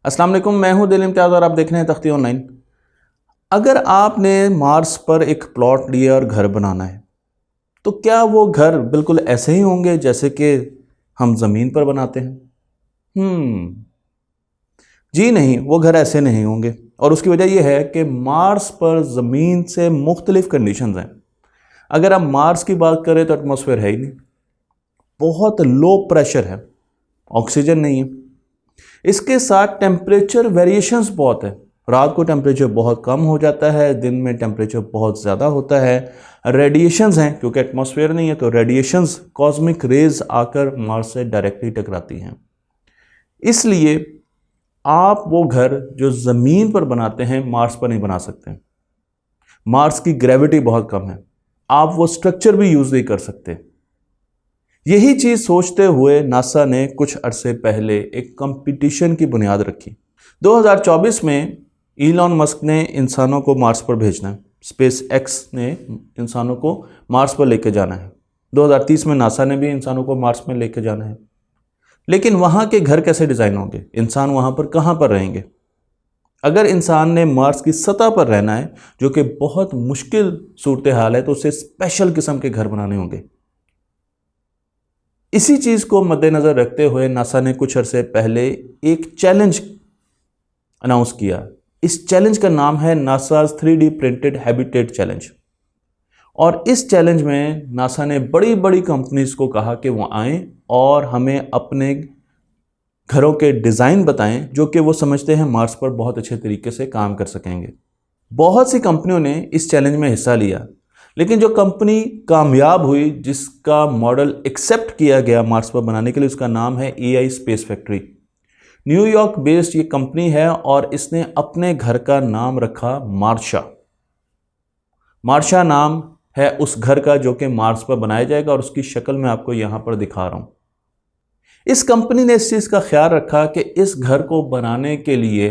अस्सलाम वालेकुम, मैं हूं दिल इम्तियाज़ और आप देख रहे हैं तख्ती ऑनलाइन। अगर आपने मार्स पर एक प्लॉट लिया और घर बनाना है तो क्या वो घर बिल्कुल ऐसे ही होंगे जैसे कि हम ज़मीन पर बनाते हैं? जी नहीं, वो घर ऐसे नहीं होंगे। और उसकी वजह यह है कि मार्स पर ज़मीन से मुख्तलिफ कंडीशंस हैं। अगर आप मार्स की बात करें तो एटमॉस्फेयर है ही नहीं, बहुत लो प्रेशर है, ऑक्सीजन नहीं है। इसके साथ टेम्परेचर वेरिएशंस बहुत है। रात को टेम्परेचर बहुत कम हो जाता है, दिन में टेम्परेचर बहुत ज़्यादा होता है। रेडिएशंस हैं, क्योंकि एटमॉस्फेयर नहीं है तो रेडिएशंस कॉस्मिक रेज आकर मार्स से डायरेक्टली टकराती हैं। इसलिए आप वो घर जो ज़मीन पर बनाते हैं मार्स पर नहीं बना सकते। मार्स की ग्रेविटी बहुत कम है, आप वो स्ट्रक्चर भी यूज़ नहीं कर सकते। यही चीज़ सोचते हुए नासा ने कुछ अरसे पहले एक कंपटीशन की बुनियाद रखी। 2024 में इलॉन मस्क ने इंसानों को मार्स पर भेजना है, स्पेस एक्स ने इंसानों को मार्स पर लेकर जाना है। 2030 में नासा ने भी इंसानों को मार्स में लेकर जाना है। लेकिन वहाँ के घर कैसे डिज़ाइन होंगे? इंसान वहाँ पर कहाँ पर रहेंगे? अगर इंसान ने मार्स की सतह पर रहना है, जो कि बहुत मुश्किल सूरत हाल है, तो उसे स्पेशल किस्म के घर बनाने होंगे। इसी चीज़ को मद्देनज़र रखते हुए नासा ने कुछ अरसे पहले एक चैलेंज अनाउंस किया। इस चैलेंज का नाम है NASA's 3D printed habitat challenge. और इस चैलेंज में नासा ने बड़ी बड़ी कंपनीज को कहा कि वो आएं और हमें अपने घरों के डिज़ाइन बताएं जो कि वो समझते हैं मार्स पर बहुत अच्छे तरीके से काम कर सकेंगे। बहुत सी कंपनियों ने इस चैलेंज में हिस्सा लिया, लेकिन जो कंपनी कामयाब हुई, जिसका मॉडल एक्सेप्ट किया गया मार्स पर बनाने के लिए, उसका नाम है AI space factory. New York based ये कंपनी है और इसने अपने घर का नाम रखा मार्शा। मार्शा नाम है उस घर का जो कि मार्स पर बनाया जाएगा और उसकी शक्ल मैं आपको यहां पर दिखा रहा हूं। इस कंपनी ने इस चीज का ख्याल रखा कि इस घर को बनाने के लिए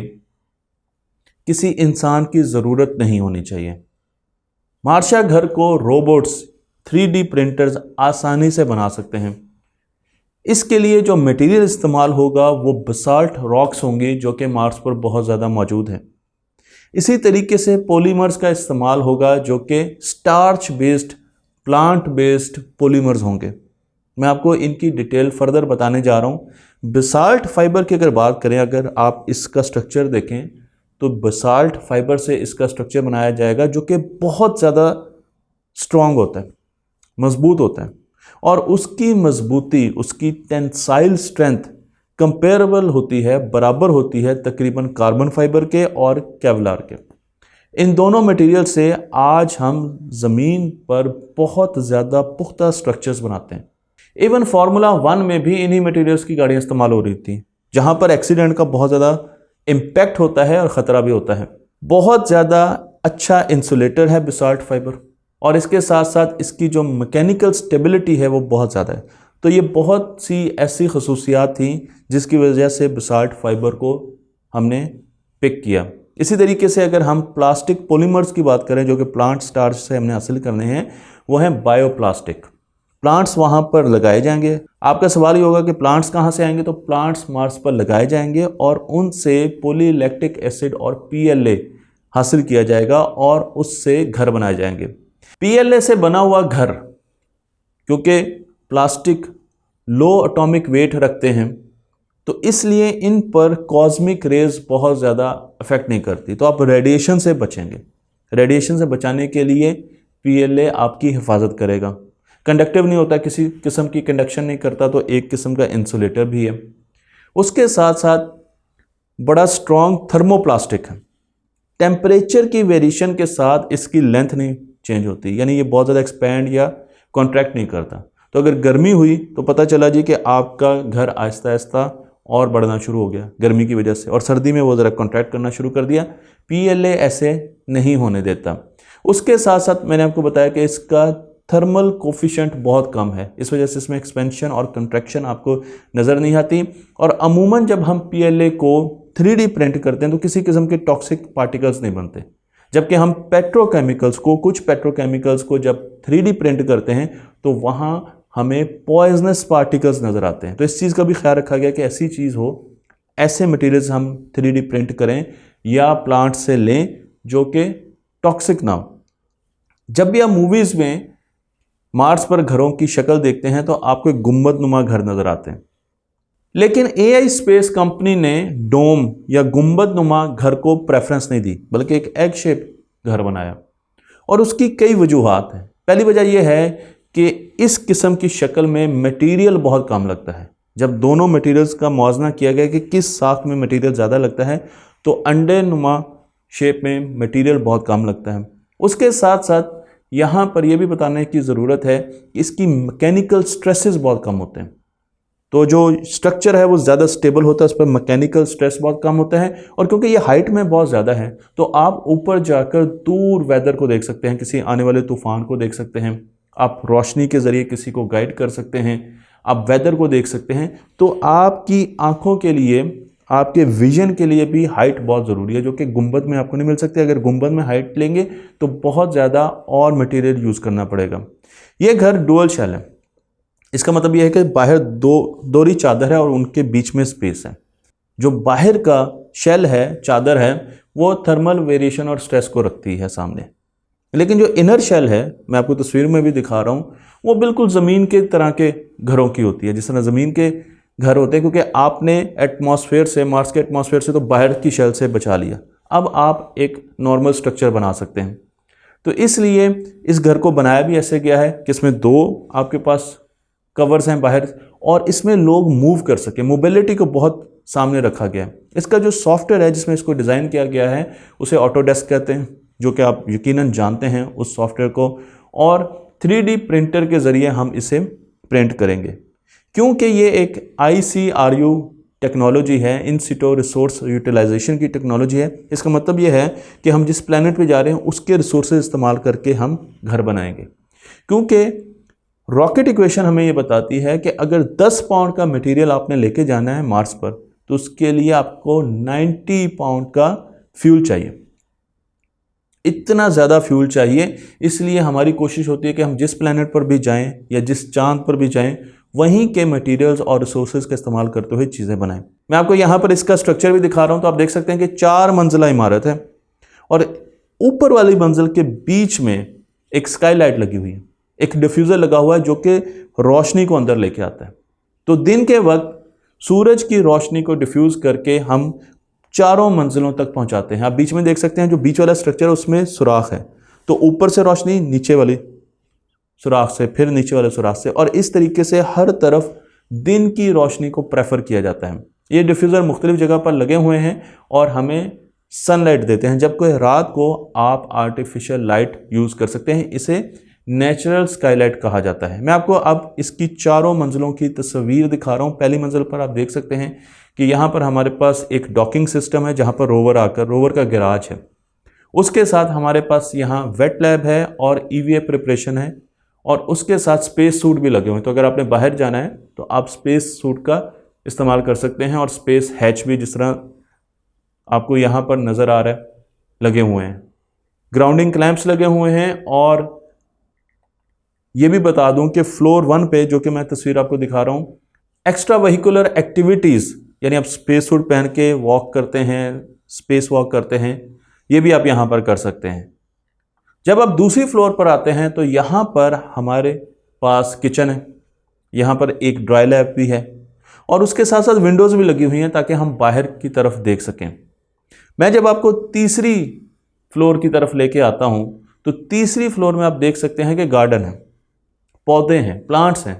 किसी इंसान की जरूरत नहीं होनी चाहिए। मार्शा घर को रोबोट्स 3D प्रिंटर्स आसानी से बना सकते हैं। इसके लिए जो मटेरियल इस्तेमाल होगा वो बसाल्ट रॉक्स होंगी जो कि मार्स पर बहुत ज़्यादा मौजूद हैं। इसी तरीके से पॉलीमर्स का इस्तेमाल होगा जो कि starch based, plant based polymers होंगे। मैं आपको इनकी डिटेल फर्दर बताने जा रहा हूँ। बसाल्ट फाइबर की अगर बात करें, अगर आप इसका स्ट्रक्चर देखें तो बसाल्ट फाइबर से इसका स्ट्रक्चर बनाया जाएगा जो कि बहुत ज़्यादा स्ट्रॉन्ग होता है, मजबूत होता है। और उसकी मजबूती, उसकी टेंसाइल स्ट्रेंथ कंपेरेबल होती है, बराबर होती है तकरीबन कार्बन फाइबर के और केवलार के। इन दोनों मटेरियल से आज हम ज़मीन पर बहुत ज़्यादा पुख्ता स्ट्रक्चर्स बनाते हैं। इवन फार्मूला 1 में भी इन्हीं मटेरियल्स की गाड़ियाँ इस्तेमाल हो रही थी, जहाँ पर एक्सीडेंट का बहुत ज़्यादा इम्पैक्ट होता है और ख़तरा भी होता है। बहुत ज़्यादा अच्छा इंसुलेटर है बसाल्ट फाइबर, और इसके साथ साथ इसकी जो मैकेनिकल स्टेबिलिटी है वो बहुत ज़्यादा है। तो ये बहुत सी ऐसी खसूसियात थी जिसकी वजह से बसाल्ट फाइबर को हमने पिक किया। इसी तरीके से अगर हम प्लास्टिक पॉलीमर्स की बात करें जो कि प्लांट स्टार्च से हमने हासिल करने हैं, वो हैं बायोप्लास्टिक। प्लांट्स वहाँ पर लगाए जाएंगे। आपका सवाल ये होगा कि प्लांट्स कहाँ से आएंगे? तो प्लांट्स मार्स पर लगाए जाएंगे और उनसे पॉलीलैक्टिक एसिड और PLA हासिल किया जाएगा और उससे घर बनाए जाएंगे। PLA से बना हुआ घर, क्योंकि प्लास्टिक लो एटॉमिक वेट रखते हैं तो इसलिए इन पर कॉस्मिक रेज बहुत ज़्यादा अफेक्ट नहीं करती, तो आप रेडिएशन से बचेंगे। रेडिएशन से बचाने के लिए PLA आपकी हिफाजत करेगा। कंडक्टिव नहीं होता, किसी किस्म की कंडक्शन नहीं करता, तो एक किस्म का इंसुलेटर भी है। उसके साथ साथ बड़ा स्ट्रॉन्ग थर्मोप्लास्टिक है। टेम्परेचर की वेरिएशन के साथ इसकी लेंथ नहीं चेंज होती, यानी ये बहुत ज़्यादा एक्सपैंड या कॉन्ट्रैक्ट नहीं करता। तो अगर गर्मी हुई तो पता चला जी कि आपका घर आहिस्ता आहिस्ता और बढ़ना शुरू हो गया गर्मी की वजह से, और सर्दी में वो ज़रा कॉन्ट्रैक्ट करना शुरू कर दिया। PLA ऐसे नहीं होने देता। उसके साथ साथ मैंने आपको बताया कि इसका थर्मल कोफिशिएंट बहुत कम है, इस वजह से इसमें एक्सपेंशन और कंट्रैक्शन आपको नज़र नहीं आती। और अमूमन जब हम PLA को 3D प्रिंट करते हैं तो किसी किस्म के टॉक्सिक पार्टिकल्स नहीं बनते, जबकि हम पेट्रोकेमिकल्स को, कुछ पेट्रोकेमिकल्स को जब 3D प्रिंट करते हैं तो वहाँ हमें पॉइजनस पार्टिकल्स नज़र आते हैं। तो इस चीज़ का भी ख्याल रखा गया कि ऐसी चीज़ हो ऐसे मटेरियल्स हम 3D प्रिंट करें या प्लांट से लें जो कि टॉक्सिक ना हो। जब भी आप मूवीज़ में मार्स पर घरों की शक्ल देखते हैं तो आपको एक गुंबदनुमा घर नजर आते हैं, लेकिन एआई स्पेस कंपनी ने डोम या गुंबदनुमा घर को प्रेफरेंस नहीं दी, बल्कि एक एग शेप घर बनाया। और उसकी कई वजूहात हैं। पहली वजह यह है कि इस किस्म की शक्ल में मटेरियल बहुत कम लगता है। जब दोनों मटेरियल्स का मुआवजा किया गया कि किस साख में मटेरियल ज़्यादा लगता है, तो अंडे नुमा शेप में मटेरियल बहुत कम लगता है। उसके साथ साथ यहाँ पर यह भी बताने की ज़रूरत है कि इसकी मैकेनिकल स्ट्रेसेस बहुत कम होते हैं। तो जो स्ट्रक्चर है वो ज़्यादा स्टेबल होता है, उस पर मैकेनिकल स्ट्रेस बहुत कम होता है। और क्योंकि ये हाइट में बहुत ज़्यादा है तो आप ऊपर जाकर दूर वेदर को देख सकते हैं, किसी आने वाले तूफान को देख सकते हैं, आप रोशनी के ज़रिए किसी को गाइड कर सकते हैं, आप वेदर को देख सकते हैं। तो आपकी आँखों के लिए, आपके विजन के लिए भी हाइट बहुत ज़रूरी है, जो कि गुंबद में आपको नहीं मिल सकती। अगर गुंबद में हाइट लेंगे तो बहुत ज़्यादा और मटेरियल यूज़ करना पड़ेगा। ये घर डुअल शेल है। इसका मतलब यह है कि बाहर दोहरी चादर है और उनके बीच में स्पेस है। जो बाहर का शेल है, चादर है, वो थर्मल वेरिएशन और स्ट्रेस को रखती है सामने, लेकिन जो इनर शेल है, मैं आपको तस्वीर में भी दिखा रहा हूँ, वो बिल्कुल ज़मीन के तरह के घरों की होती है, जिस तरह ज़मीन के घर होते हैं। क्योंकि आपने एटमॉस्फेयर से, मार्स के एटमॉस्फेयर से तो बाहर की शेल से बचा लिया, अब आप एक नॉर्मल स्ट्रक्चर बना सकते हैं। तो इसलिए इस घर को बनाया भी ऐसे गया है कि इसमें दो आपके पास कवर्स हैं बाहर, और इसमें लोग मूव कर सके, मोबिलिटी को बहुत सामने रखा गया है। इसका जो सॉफ्टवेयर है जिसमें इसको डिज़ाइन किया गया है उसे ऑटोडेस्क कहते हैं, जो कि आप यकीनन जानते हैं उस सॉफ्टवेयर को। और 3D प्रिंटर के ज़रिए हम इसे प्रिंट करेंगे। क्योंकि ये एक ICRU टेक्नोलॉजी है, इन सिटो रिसोर्स यूटिलाइजेशन की टेक्नोलॉजी है। इसका मतलब ये है कि हम जिस प्लैनेट पे जा रहे हैं उसके रिसोर्सेज इस्तेमाल करके हम घर बनाएंगे। क्योंकि रॉकेट इक्वेशन हमें ये बताती है कि अगर 10 पाउंड का मटेरियल आपने लेके जाना है मार्स पर, तो उसके लिए आपको 90 पाउंड का फ्यूल चाहिए। इतना ज़्यादा फ्यूल चाहिए। इसलिए हमारी कोशिश होती है कि हम जिस प्लैनेट पर भी जाएं या जिस चांद पर भी जाएं, वहीं के मटेरियल्स और रिसोर्सेज का इस्तेमाल करते हुए चीज़ें बनाएं। मैं आपको यहाँ पर इसका स्ट्रक्चर भी दिखा रहा हूँ। तो आप देख सकते हैं कि 4 मंजिला इमारत है और ऊपर वाली मंजिल के बीच में एक स्काईलाइट लगी हुई है, एक डिफ्यूज़र लगा हुआ है जो कि रोशनी को अंदर लेके आता है। तो दिन के वक्त सूरज की रोशनी को डिफ्यूज़ करके हम चारों मंजिलों तक पहुंचाते हैं। आप बीच में देख सकते हैं जो बीच वाला स्ट्रक्चर है उसमें सुराख है, तो ऊपर से रोशनी नीचे वाली सुराख से, फिर नीचे वाले सुराख से, और इस तरीके से हर तरफ दिन की रोशनी को प्रेफर किया जाता है। ये डिफ्यूज़र मुख्तलिफ जगह पर लगे हुए हैं और हमें सनलाइट देते हैं, जबकि रात को आप आर्टिफिशियल लाइट यूज़ कर सकते हैं। इसे नेचुरल स्काईलाइट कहा जाता है। मैं आपको अब इसकी चारों मंजिलों की तस्वीर दिखा रहा हूँ। पहली मंजिल पर आप देख सकते हैं कि यहाँ पर हमारे पास एक डॉकिंग सिस्टम है, जहाँ पर रोवर का गैराज है। उसके साथ हमारे पास यहाँ वेट लैब है और EVA प्रिपरेशन है, और उसके साथ स्पेस सूट भी लगे हुए हैं। तो अगर आपने बाहर जाना है तो आप स्पेस सूट का इस्तेमाल कर सकते हैं, और स्पेस हैच भी जिस तरह आपको यहाँ पर नज़र आ रहा है लगे हुए हैं। ग्राउंडिंग क्लैंप्स लगे हुए हैं। और ये भी बता दूं कि फ्लोर 1 पे, जो कि मैं तस्वीर आपको दिखा रहा हूँ, एक्स्ट्रा व्हीकुलर एक्टिविटीज़, यानी आप स्पेस सूट पहन के वॉक करते हैं, स्पेस वॉक करते हैं, ये भी आप यहाँ पर कर सकते हैं। जब आप दूसरी फ्लोर पर आते हैं तो यहाँ पर हमारे पास किचन है, यहाँ पर एक ड्राई लैब भी है, और उसके साथ साथ विंडोज़ भी लगी हुई हैं ताकि हम बाहर की तरफ देख सकें। मैं जब आपको तीसरी फ्लोर की तरफ लेके आता हूँ तो तीसरी फ्लोर में आप देख सकते हैं कि गार्डन है, पौधे हैं, प्लांट्स हैं,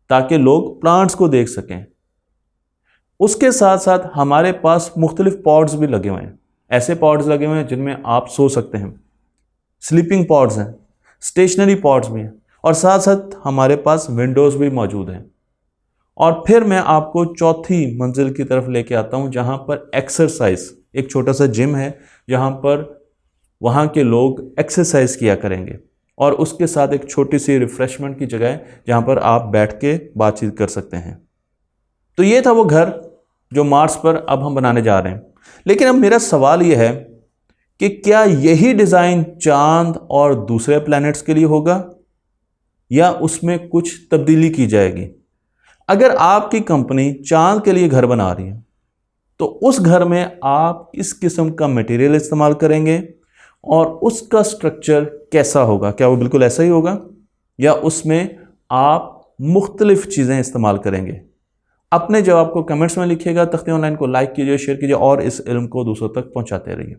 ताकि लोग प्लांट्स को देख सकें। उसके साथ साथ हमारे पास मुख्तलिफ पॉड्स भी लगे हुए हैं। ऐसे पॉड्स लगे हुए हैं जिनमें आप सो सकते हैं, स्लीपिंग पॉड्स हैं, स्टेशनरी पॉड्स भी हैं, और साथ साथ हमारे पास विंडोज़ भी मौजूद हैं। और फिर मैं आपको चौथी मंजिल की तरफ लेके आता हूँ, जहाँ पर एक्सरसाइज, एक छोटा सा जिम है जहाँ पर वहाँ के लोग एक्सरसाइज किया करेंगे, और उसके साथ एक छोटी सी रिफ्रेशमेंट की जगह है जहाँ पर आप बैठ के बातचीत कर सकते हैं। तो ये था वो घर जो मार्स पर अब हम बनाने जा रहे हैं। लेकिन अब मेरा सवाल ये है कि क्या यही डिज़ाइन चांद और दूसरे प्लैनेट्स के लिए होगा, या उसमें कुछ तब्दीली की जाएगी? अगर आपकी कंपनी चांद के लिए घर बना रही है तो उस घर में आप इस किस्म का मटेरियल इस्तेमाल करेंगे और उसका स्ट्रक्चर कैसा होगा, क्या वो बिल्कुल ऐसा ही होगा या उसमें आप मुख्तलिफ चीज़ें इस्तेमाल करेंगे? अपने जवाब को कमेंट्स में लिखिएगा। तख्ती ऑनलाइन को लाइक कीजिए, शेयर कीजिए और इस इल्म को दूसरों तक पहुंचाते रहिए।